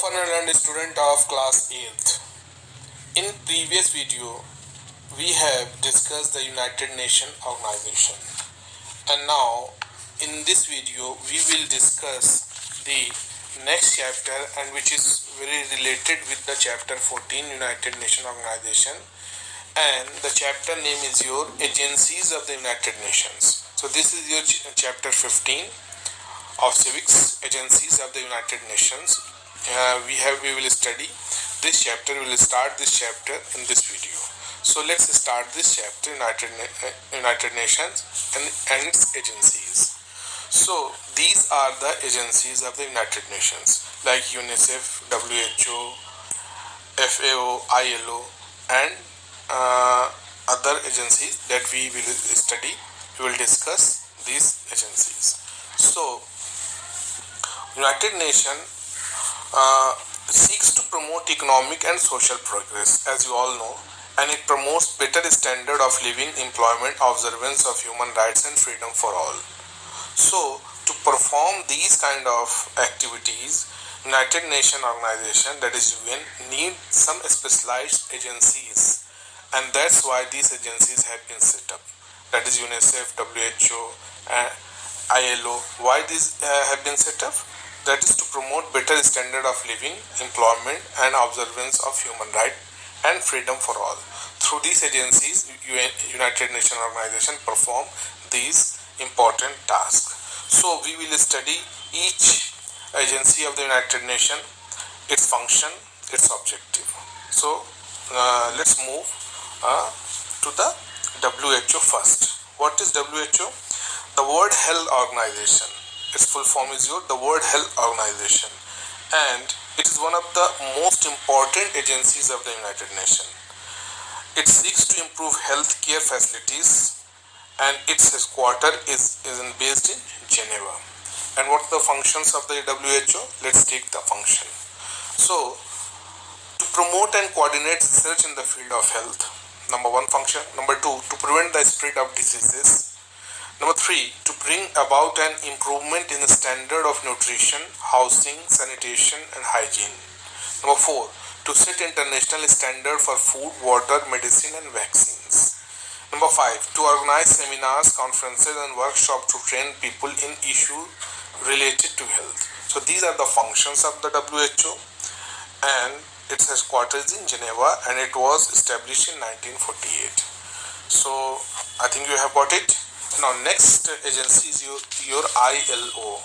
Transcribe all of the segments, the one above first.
Fernand, student of class 8th. In previous video, we have discussed the United Nations Organization, and now in this video we will discuss the next chapter, and which is very related with the chapter 14 United Nations Organization, and the chapter name is your Agencies of the United Nations. So this is your chapter 15 of civics, Agencies of the United Nations. We will study this chapter. We will start this chapter in this video. So let's start this chapter, United Nations and its agencies. So these are the agencies of the United Nations, like UNICEF, WHO, FAO, ILO, and other agencies that we will study. We will discuss these agencies. So United Nations seeks to promote economic and social progress, as you all know, and it promotes better standard of living, employment, observance of human rights and freedom for all. So to perform these kind of activities, United Nations Organization, that is UN, need some specialized agencies, and that's why these agencies have been set up. That is UNICEF, WHO, and ILO. Why these have been set up? That is to promote better standard of living, employment, and observance of human rights and freedom for all. Through these agencies, United Nations Organization perform these important tasks. So we will study each agency of the United Nations, its function, its objective. So let's move to the WHO first. What is WHO? The World Health Organization. Its full form is the World Health Organization, and it is one of the most important agencies of the United Nations. It seeks to improve healthcare facilities, and its headquarters is based in Geneva. And what are the functions of the WHO? Let's take the function. So, to promote and coordinate research in the field of health, number one function. Number two, to prevent the spread of diseases. Number three, to bring about an improvement in the standard of nutrition, housing, sanitation, and hygiene. Number four, to set international standard for food, water, medicine, and vaccines. Number five, to organize seminars, conferences, and workshops to train people in issues related to health. So these are the functions of the WHO, and its headquarters in Geneva, and it was established in 1948. So I think you have got it. Now next agency is your ILO.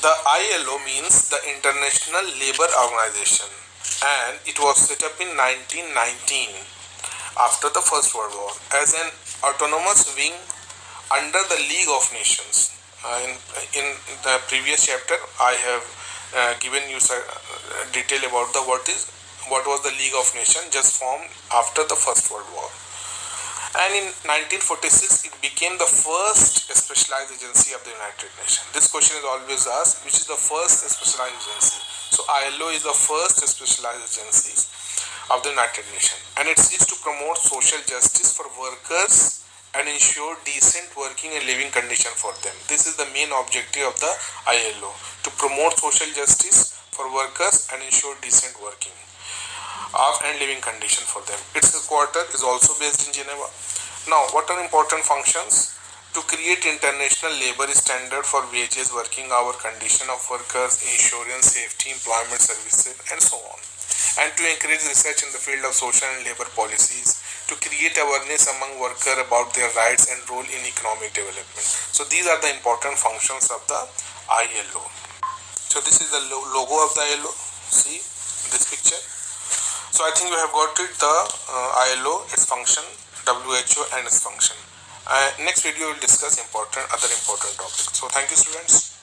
The ILO means the International Labour Organization, and it was set up in 1919 after the First World War as an autonomous wing under the League of Nations. In the previous chapter I have given you detail about what was the League of Nations, just formed after the First World War. And in 1946, it became the first specialized agency of the United Nations. This question is always asked, which is the first specialized agency? So ILO is the first specialized agency of the United Nations, and it seeks to promote social justice for workers and ensure decent working and living condition for them. This is the main objective of the ILO, to promote social justice for workers and ensure decent working and living condition for them. Its headquarters is also based in Geneva. Now, what are important functions? To create international labor standard for wages, working hour, condition of workers, insurance, safety, employment services, and so on. And to encourage research in the field of social and labor policies, to create awareness among workers about their rights and role in economic development. So these are the important functions of the ILO. So this is the logo of the ILO. See this picture. So I think you have got it, the ILO, its function, WHO, and its function. Next video will discuss other important topics. So thank you, students.